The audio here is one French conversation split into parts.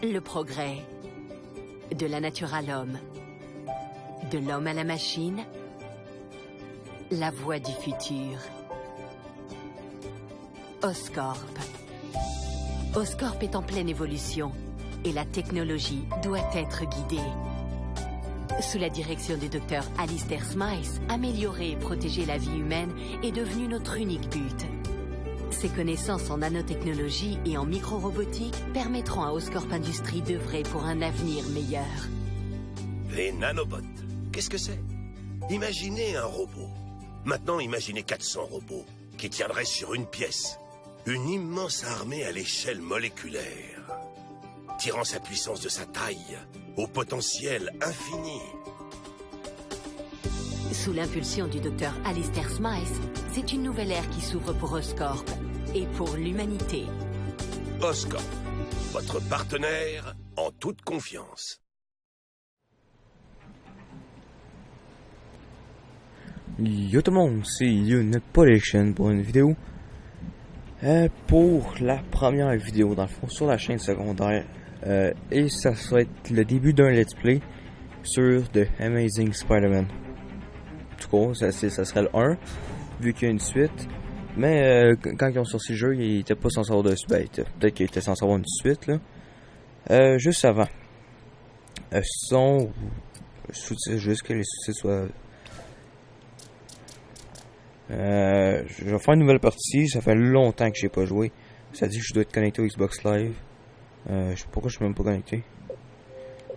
Le progrès. De la nature à l'homme. De l'homme à la machine. La voie du futur. Oscorp. Oscorp est en pleine évolution et la technologie doit être guidée. Sous la direction du docteur Alistair Smythe, améliorer et protéger la vie humaine est devenu notre unique but. Ses connaissances en nanotechnologie et en micro-robotique permettront à Oscorp Industries d'œuvrer pour un avenir meilleur. Les nanobots, qu'est-ce que c'est? Imaginez un robot. Maintenant, imaginez 400 robots qui tiendraient sur une pièce. Une immense armée à l'échelle moléculaire, tirant sa puissance de sa taille au potentiel infini. Sous l'impulsion du docteur Alistair Smythe, c'est une nouvelle ère qui s'ouvre pour Oscorp et pour l'humanité. Oscorp, votre partenaire en toute confiance. Yo tout le monde, c'est Unit Production pour une vidéo. Pour la première vidéo dans le fond sur la chaîne secondaire. Et ça va être le début d'un let's play sur The Amazing Spider-Man. En tout cas, ça serait le 1, vu qu'il y a une suite. Mais quand ils ont sorti le jeu, il était pas censé avoir de suite. Peut-être qu'il était censé avoir une suite là. Juste avant. Juste que les sous-titres soient. Je vais faire une nouvelle partie. Ça fait longtemps que j'ai pas joué. Ça dit que je dois être connecté au Xbox Live. Je sais pas pourquoi je suis même pas connecté.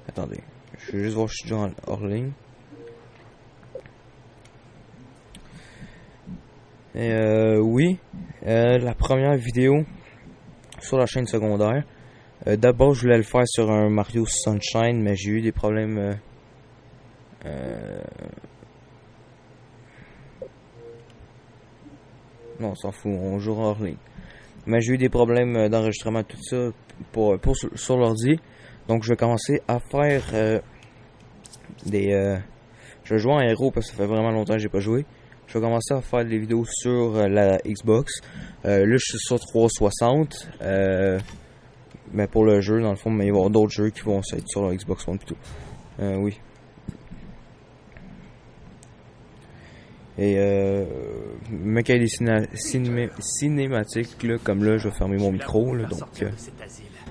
Attendez. Je vais juste voir si je suis déjà hors ligne. Oui. La première vidéo sur la chaîne secondaire. D'abord, je voulais le faire sur un Mario Sunshine, mais j'ai eu des problèmes. Non, on s'en fout, on jouera hors ligne. Mais j'ai eu des problèmes d'enregistrement, tout ça, sur l'ordi. Donc je vais commencer à faire je vais jouer en héros parce que ça fait vraiment longtemps que j'ai pas joué. Je vais commencer à faire des vidéos sur la Xbox. Là, je suis sur 360. Mais pour le jeu, dans le fond, mais il va y avoir d'autres jeux qui vont être sur la Xbox One plutôt. Oui. Et mais qu'il y ait des cinématiques là, comme là, je vais fermer mon micro là, donc.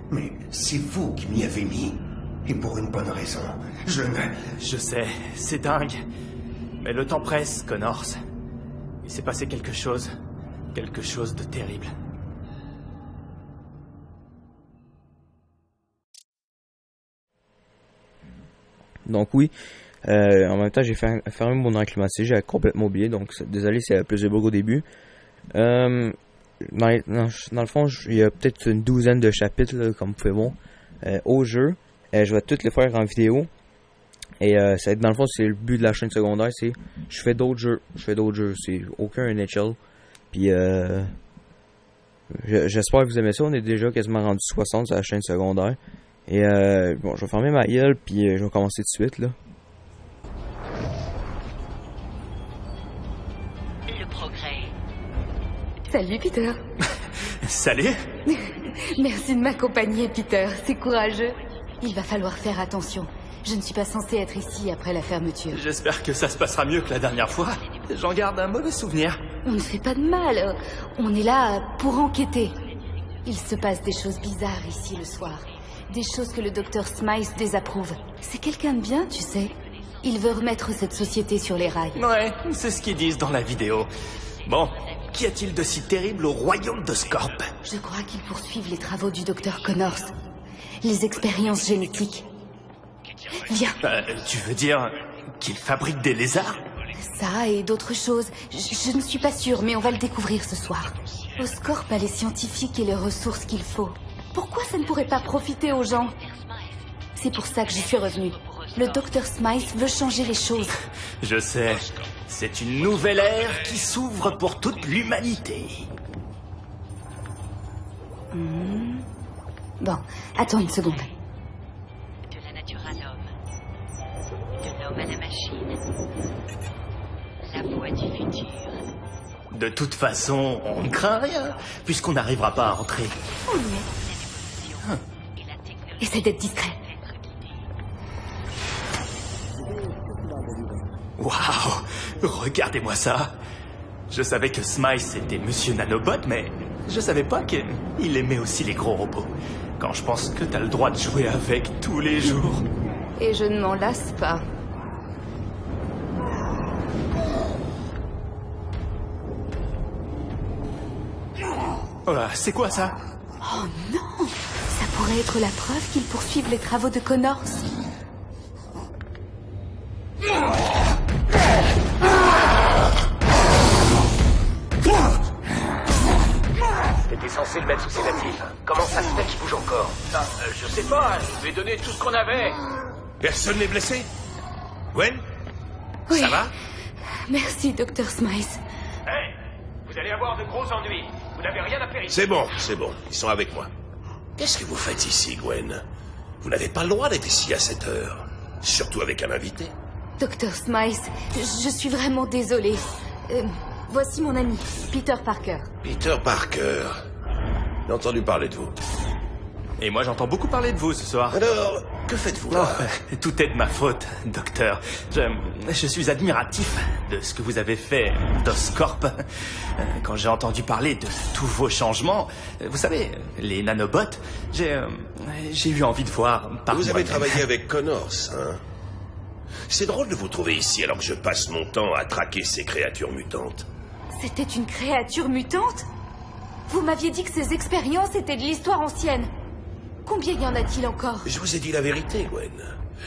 Mais c'est vous qui m'y avez mis, et pour une bonne raison. Je sais, c'est dingue, mais le temps presse, Connors. Il s'est passé quelque chose de terrible. Donc oui. En même temps, j'ai fermé mon enclimatisé, j'avais complètement oublié, donc désolé s'il y avait plus de bugs au début. Dans le fond, il y a peut-être une douzaine de chapitres, là, comme vous pouvez voir, au jeu. Je vais toutes les faire en vidéo. Et ça va être, dans le fond, c'est le but de la chaîne secondaire, c'est je fais d'autres jeux, c'est aucun NHL. Puis j'espère que vous aimez ça, on est déjà quasiment rendu 60 sur la chaîne secondaire. Et bon, je vais fermer ma gueule, puis je vais commencer tout de suite, là. Salut Peter. Salut. Merci de m'accompagner Peter, c'est courageux. Il va falloir faire attention. Je ne suis pas censée être ici après la fermeture. J'espère que ça se passera mieux que la dernière fois. J'en garde un mauvais souvenir. On ne fait pas de mal. On est là pour enquêter. Il se passe des choses bizarres ici le soir. Des choses que le docteur Smythe désapprouve. C'est quelqu'un de bien, tu sais. Il veut remettre cette société sur les rails. Ouais, c'est ce qu'ils disent dans la vidéo. Bon, qu'y a-t-il de si terrible au royaume d'Oscorp? Je crois qu'ils poursuivent les travaux du docteur Connors. Les expériences génétiques. Viens. Tu veux dire qu'ils fabriquent des lézards? Ça et d'autres choses. Je ne suis pas sûre, mais on va le découvrir ce soir. Oscorp a les scientifiques et les ressources qu'il faut. Pourquoi ça ne pourrait pas profiter aux gens? C'est pour ça que j'y suis revenue. Le docteur Smythe veut changer les choses. Je sais. C'est une nouvelle ère qui s'ouvre pour toute l'humanité. Bon, attends une seconde. De la nature à l'homme. De l'homme à la machine. La voie du futur. De toute façon, on ne craint rien, puisqu'on n'arrivera pas à rentrer. On y est. Essaie d'être discret. Waouh! Regardez-moi ça! Je savais que Smice était Monsieur Nanobot, mais je savais pas qu'il aimait aussi les gros robots. Quand je pense que t'as le droit de jouer avec tous les jours. Et je ne m'en lasse pas. Oh là, c'est quoi ça? Oh non! Ça pourrait être la preuve qu'ils poursuivent les travaux de Connors. T'étais censé le mettre sous sédatif. Comment ça se fait qu'il bouge encore? Je sais pas, je lui ai donné tout ce qu'on avait. Personne n'est blessé? Gwen? Oui. Ça va? Merci, Dr. Smice. Hey, vous allez avoir de gros ennuis. Vous n'avez rien à faire ici. C'est bon. Ils sont avec moi. Qu'est-ce que vous faites ici, Gwen? Vous n'avez pas le droit d'être ici à cette heure. Surtout avec un invité. Dr. Smice, je suis vraiment désolée. Voici mon ami, Peter Parker. Peter Parker. J'ai entendu parler de vous. Et moi j'entends beaucoup parler de vous ce soir. Alors, que faites-vous là? Tout est de ma faute, docteur. Je suis admiratif de ce que vous avez fait d'Oscorp. Quand j'ai entendu parler de tous vos changements, vous savez, les nanobots, j'ai eu envie de voir par Vous avez moi-même. travaillé avec Connors, hein? C'est drôle de vous trouver ici alors que je passe mon temps à traquer ces créatures mutantes. C'était une créature mutante? Vous m'aviez dit que ces expériences étaient de l'histoire ancienne. Combien y en a-t-il encore? Je vous ai dit la vérité, Gwen.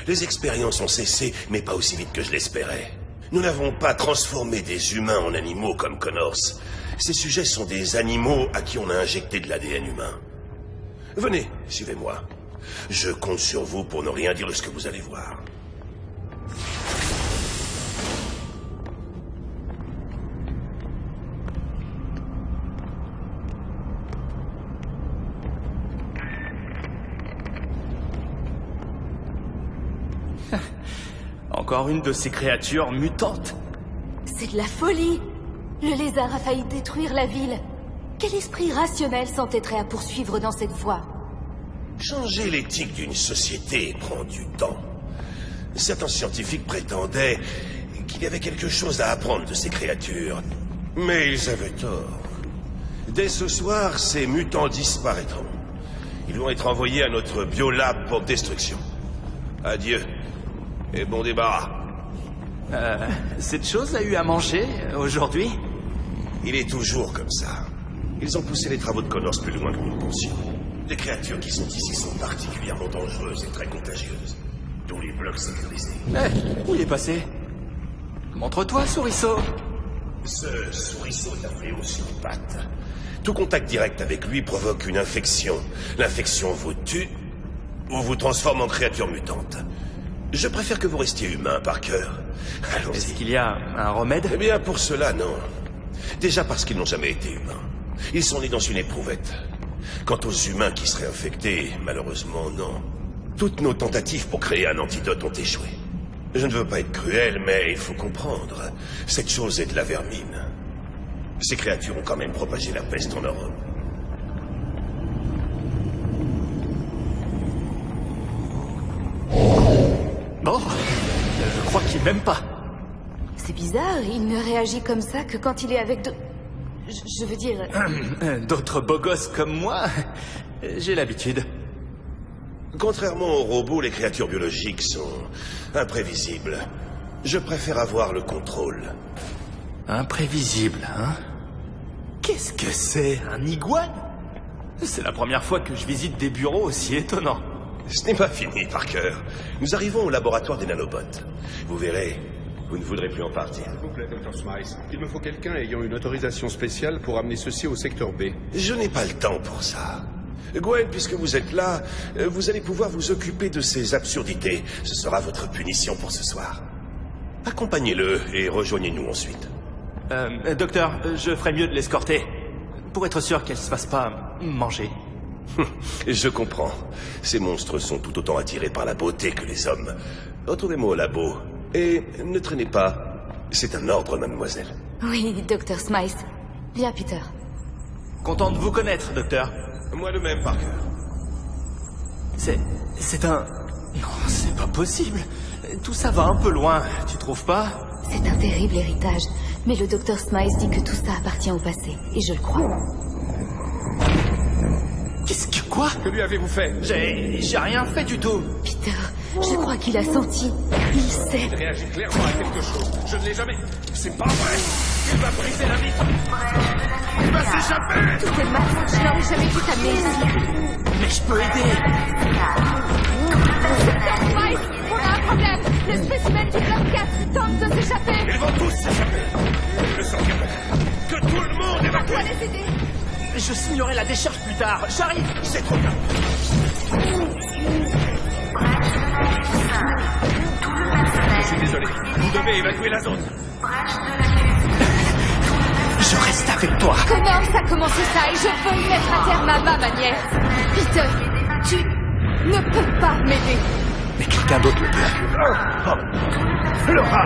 Les expériences ont cessé, mais pas aussi vite que je l'espérais. Nous n'avons pas transformé des humains en animaux comme Connors. Ces sujets sont des animaux à qui on a injecté de l'ADN humain. Venez, suivez-moi. Je compte sur vous pour ne rien dire de ce que vous allez voir. Encore une de ces créatures mutantes. C'est de la folie. Le lézard a failli détruire la ville. Quel esprit rationnel s'entêterait à poursuivre dans cette voie? Changer l'éthique d'une société prend du temps. Certains scientifiques prétendaient qu'il y avait quelque chose à apprendre de ces créatures. Mais ils avaient tort. Dès ce soir, ces mutants disparaîtront. Ils vont être envoyés à notre biolab pour destruction. Adieu. Et bon débarras. Cette chose a eu à manger aujourd'hui? Il est toujours comme ça. Ils ont poussé les travaux de Connors plus loin que nous le pensions. Les créatures qui sont ici sont particulièrement dangereuses et très contagieuses. Tous les blocs sécurisés. Où il est passé? Montre-toi, souriceau. Ce souriceau est un fléau sur pattes. Tout contact direct avec lui provoque une infection. L'infection vous tue ou vous transforme en créature mutante. Je préfère que vous restiez humain, Parker. Est-ce Allons-y. qu'il y a un remède? Eh bien, pour cela, non. Déjà parce qu'ils n'ont jamais été humains. Ils sont nés dans une éprouvette. Quant aux humains qui seraient infectés, malheureusement, non. Toutes nos tentatives pour créer un antidote ont échoué. Je ne veux pas être cruel, mais il faut comprendre. Cette chose est de la vermine. Ces créatures ont quand même propagé la peste en Europe. Bon, je crois qu'il m'aime pas. C'est bizarre, il ne réagit comme ça que quand il est avec je veux dire... D'autres beaux gosses comme moi, j'ai l'habitude. Contrairement aux robots, les créatures biologiques sont imprévisibles. Je préfère avoir le contrôle. Imprévisible, hein? Qu'est-ce que c'est, un iguane? C'est la première fois que je visite des bureaux aussi étonnants. Ce n'est pas fini, Parker. Nous arrivons au laboratoire des nanobots. Vous verrez, vous ne voudrez plus en partir. S'il vous plaît, Dr. Smice. Il me faut quelqu'un ayant une autorisation spéciale pour amener ceci au secteur B. Je n'ai pas le temps pour ça. Gwen, puisque vous êtes là, vous allez pouvoir vous occuper de ces absurdités. Ce sera votre punition pour ce soir. Accompagnez-le et rejoignez-nous ensuite. Docteur, je ferais mieux de l'escorter. Pour être sûr qu'elle se fasse pas manger. Je comprends. Ces monstres sont tout autant attirés par la beauté que les hommes. Retrouvez-moi au labo. Et ne traînez pas. C'est un ordre, mademoiselle. Oui, Dr. Smice. Viens, Peter. Content de vous connaître, docteur. Moi de même, Parker. C'est un... Non, c'est pas possible. Tout ça va un peu loin, tu trouves pas? C'est un terrible héritage, mais le docteur Smiles dit que tout ça appartient au passé, et je le crois. Qu'est-ce que quoi? Que lui avez-vous fait? J'ai rien fait du tout. Peter, je crois qu'il a senti. Il sait. Il réagit clairement à quelque chose. Je ne l'ai jamais... C'est pas vrai! Il va briser la vitre! Il va s'échapper! Tout est mal, je n'aurais jamais dû t'amener ici. Mais je peux aider. Docteur Smiles, on a un problème. Le spécimen du bloc 4 tente de s'échapper. Ils vont tous s'échapper. Je sens que tout le monde On doit évacue. les aider. Je signerai la décharge plus tard. J'arrive. C'est trop bien. Je suis désolé. Vous devez évacuer la zone. Je reste avec toi. Connor, ça commence ça et je veux y mettre un terme à ma manière. Peter, tu ne peux pas m'aider. Mais quelqu'un d'autre le peut. Laura,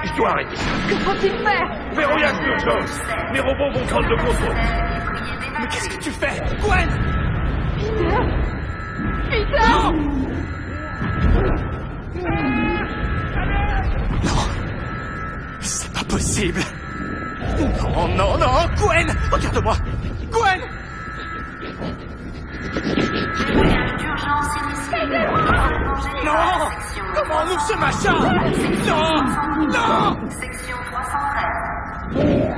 je dois arrêter. Que faut-il faire? Verrouillage d'urgence. Mes robots vont prendre le contrôle. Mais qu'est-ce que tu fais? Gwen! Peter! Non. C'est pas possible. Non, non, non, Gwen! Regarde-moi! Gwen! Non! Comment on ouvre ce machin? Non! Non! Section 313.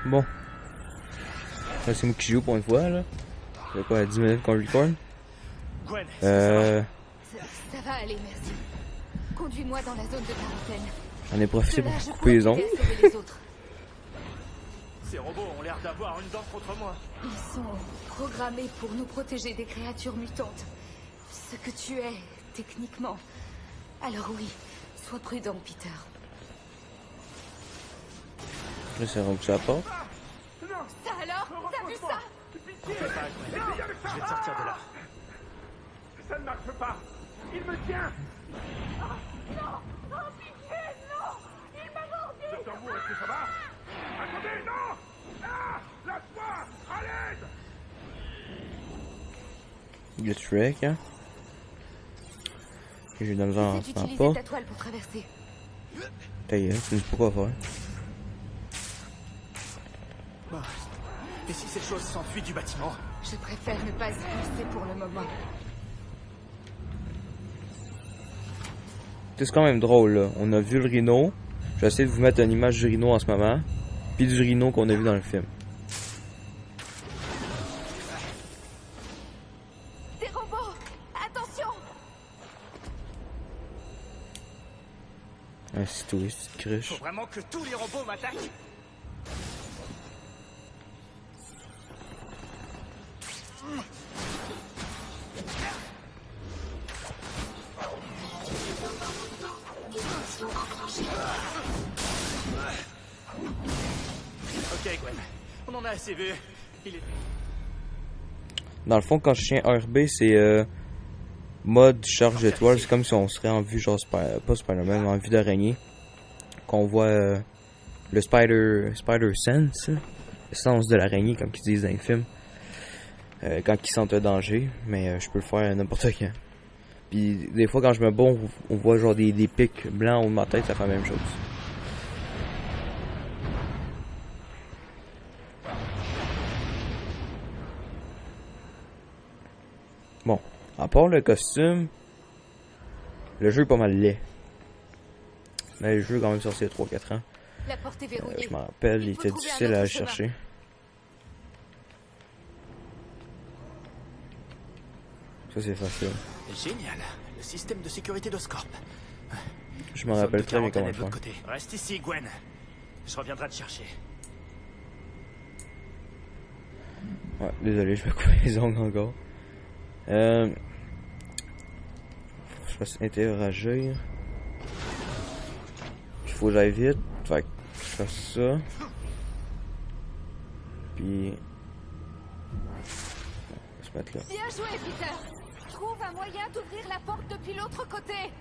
Bon. Là, c'est moi qui joue pour une fois, là. Ça fait quoi, 10 minutes qu'on record? Gwen, Ça va aller, merci. Conduis-moi dans la zone de quarantaine. On est profité De là, pour je couper les pourrai ongles. t'aider à sauver les autres. ces robots ont l'air d'avoir une dent contre moi. Ils sont programmés pour nous protéger des créatures mutantes. Ce que tu es, techniquement. Alors oui, sois prudent, Peter. Là, c'est rempli la porte. Ça alors? T'as vu ça? Je vais te sortir de là. Ça ne marche pas. Il me tient. Docteur Moore, est-ce que ça va? Attendez, non! Ah! Lâche-moi! À l'aide! Il y a Shrek, hein. J'ai de la misère à Essaie rentrer dans la d'utiliser porte. ta toile pour traverser. Ta gueule, tu ne sais pas quoi faire. Bon. Et si cette chose s'enfuit du bâtiment? Je préfère ne pas y penser pour le moment. C'est quand même drôle, là. On a vu le rhino. J'essaie de vous mettre une image du rhino en ce moment. Puis du rhino qu'on a vu dans le film. Des robots! Attention! Ah, c'est tout, c'est une cruche. Faut vraiment que tous les robots m'attaquent? Ok, Gwen. On en a assez vu. Il est... Dans le fond, quand je tiens RB, c'est mode charge étoile. C'est comme si on serait en vue, genre, pas Spider-Man, mais en vue d'araignée. Qu'on voit le Spider Sense, le sens de l'araignée, comme ils disent dans les films. Quand ils sentent un danger, mais je peux le faire n'importe quand. Puis des fois, quand je me bats, on voit genre des pics blancs au de ma tête, ça fait la même chose. Bon, à part le costume, le jeu est pas mal laid. Mais le jeu est quand même sorti il y a 3-4 ans. La porte est verrouillée. Je m'en rappelle, il Il faut était trouver un difficile à autre le chemin. chercher. Ça c'est facile. Génial. Le système de sécurité d'Oscorp. Je m'en rappelle très bien comment de le faire. l'autre côté. Reste ici, Gwen. Je reviendrai te chercher. Ouais, désolé, je vais couper les ongles encore. Faut que je fasse interagir. Il faut que j'aille vite. Fait que je fasse ça. Puis mettre là. Bien joué, Peter. Trouve un moyen d'ouvrir la porte depuis l'autre côté.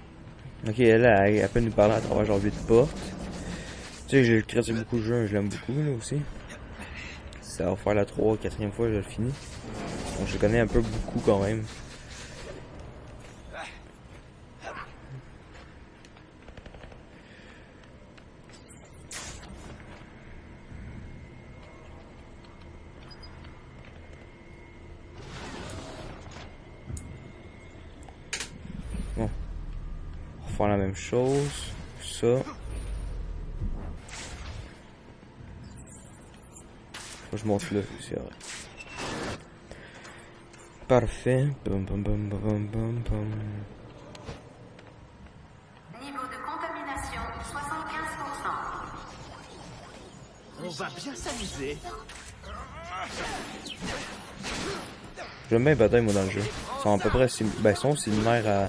Ok, elle peut nous parler à travers genre 8 portes. Tu sais, j'ai créé beaucoup de jeux, je l'aime beaucoup là aussi. Ça va faire la 3 4e fois que je le finis. Donc je connais un peu beaucoup quand même. Bon. On va faire la même chose. Ça. Faut que je monte là, c'est vrai. Parfait. Bum, bum, bum, bum, bum, bum, bum. Niveau de contamination 75%. On va bien s'amuser. J'aime bien les batailles, moi, dans le jeu. Ils sont à peu près similaires à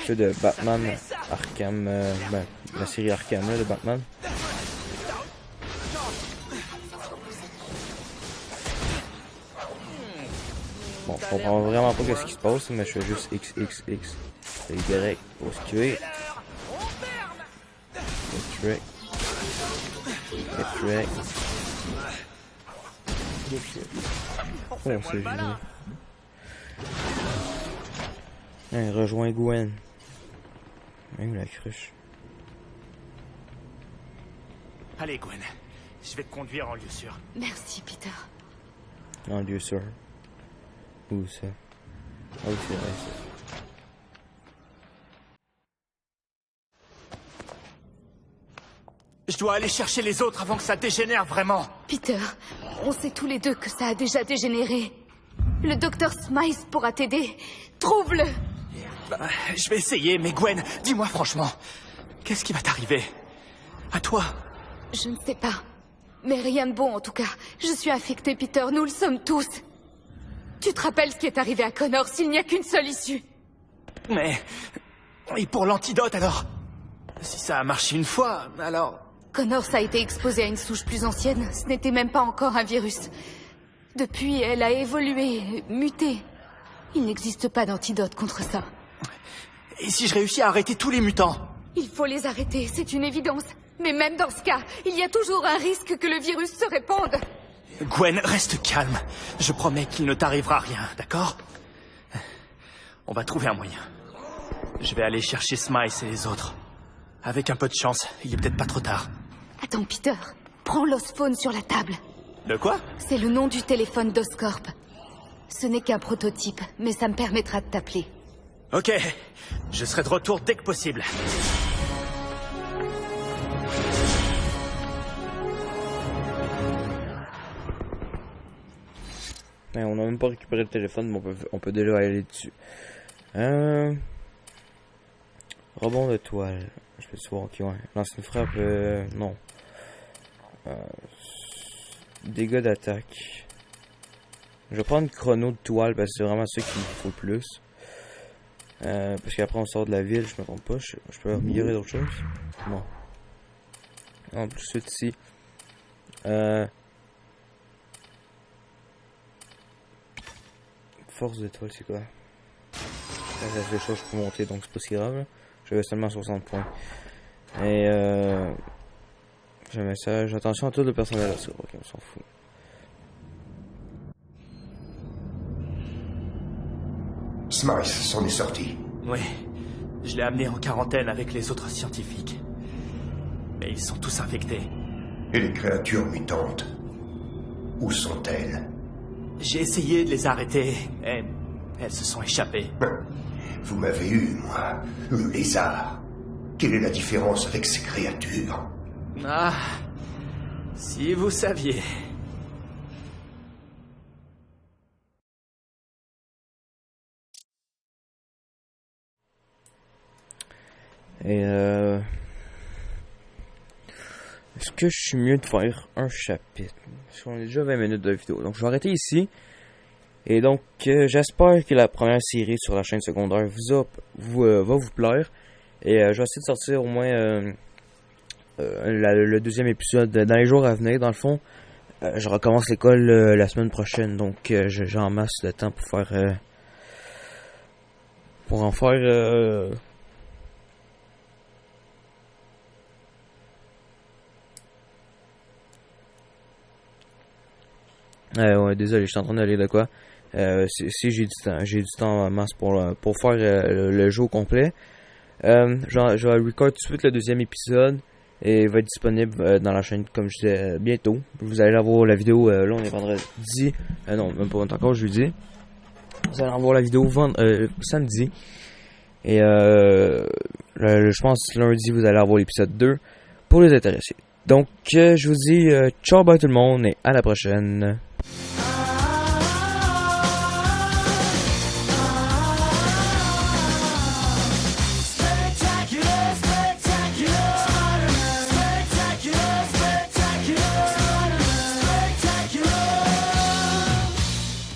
ceux de Batman Arkham, la série Arkham là, de Batman. Bon, je comprends vraiment pas ce qui se passe, mais je fais juste XXX. C'est Y pour se tuer. Get wreck. Oh, c'est génial. Hein, rejoins Gwen. Même la cruche. Allez, Gwen. Je vais te conduire en lieu sûr. Merci, Peter. En lieu sûr. Où ça? Ah oui, c'est vrai ça. Je dois aller chercher les autres avant que ça dégénère vraiment. Peter, on sait tous les deux que ça a déjà dégénéré. Le docteur Smythe pourra t'aider. Trouve-le. Bah, je vais essayer, mais Gwen, dis-moi franchement, qu'est-ce qui va t'arriver? À toi? Je ne sais pas. Mais rien de bon en tout cas. Je suis affectée, Peter, nous le sommes tous. Tu te rappelles ce qui est arrivé à Connor s'il n'y a qu'une seule issue? Mais... Et pour l'antidote alors? Si ça a marché une fois, alors... Connor a été exposé à une souche plus ancienne. Ce n'était même pas encore un virus. Depuis, elle a évolué, muté. Il n'existe pas d'antidote contre ça. Et si je réussis à arrêter tous les mutants? Il faut les arrêter, c'est une évidence. Mais même dans ce cas, il y a toujours un risque que le virus se répande. Gwen, reste calme. Je promets qu'il ne t'arrivera rien, d'accord? On va trouver un moyen. Je vais aller chercher Smythe et les autres. Avec un peu de chance, il est peut-être pas trop tard. Attends, Peter. Prends l'osphone sur la table. De quoi? C'est le nom du téléphone d'Oscorp. Ce n'est qu'un prototype, mais ça me permettra de t'appeler. Ok. Je serai de retour dès que possible. Ben, on n'a même pas récupéré le téléphone, mais on peut déjà aller dessus. Rebond de toile. Je peux te voir, ok, ouais. Lance une frappe, non. Dégâts d'attaque. Je vais prendre chrono de toile parce que c'est vraiment ça qu'il me faut le plus. Parce qu'après on sort de la ville, je me trompe pas. Je peux améliorer d'autres choses? Non. En plus, tout ici. Force d'étoile, c'est quoi? Ça, c'est des choses que je peux monter, donc c'est pas si grave. J'avais seulement 60 points. Et j'ai un message. Attention à tout le personnel là, ok, on s'en fout. Smythe s'en est sorti. Oui. Je l'ai amené en quarantaine avec les autres scientifiques. Mais ils sont tous infectés. Et les créatures mutantes? Où sont-elles? J'ai essayé de les arrêter, mais elles se sont échappées. Vous m'avez eu, moi. Le lézard. Quelle est la différence avec ces créatures? Ah, si vous saviez. Et est-ce que je suis mieux de faire un chapitre? Parce qu'on est déjà 20 minutes de vidéo. Donc je vais arrêter ici. Et donc j'espère que la première série sur la chaîne secondaire va vous plaire. Et je vais essayer de sortir au moins le deuxième épisode dans les jours à venir. Dans le fond, je recommence l'école la semaine prochaine, donc j'ai en masse de temps pour faire pour en faire ouais, désolé, je suis en train d'aller de quoi. Si j'ai du temps en masse pour faire le jeu au complet. Je vais record tout de suite le deuxième épisode et il va être disponible dans la chaîne, comme je disais, bientôt. Vous allez avoir la vidéo, là on est vendredi, non, même pas encore jeudi. Vous allez avoir la vidéo samedi. Et je pense lundi vous allez avoir l'épisode 2 pour les intéressés. Donc je vous dis ciao bye tout le monde et à la prochaine.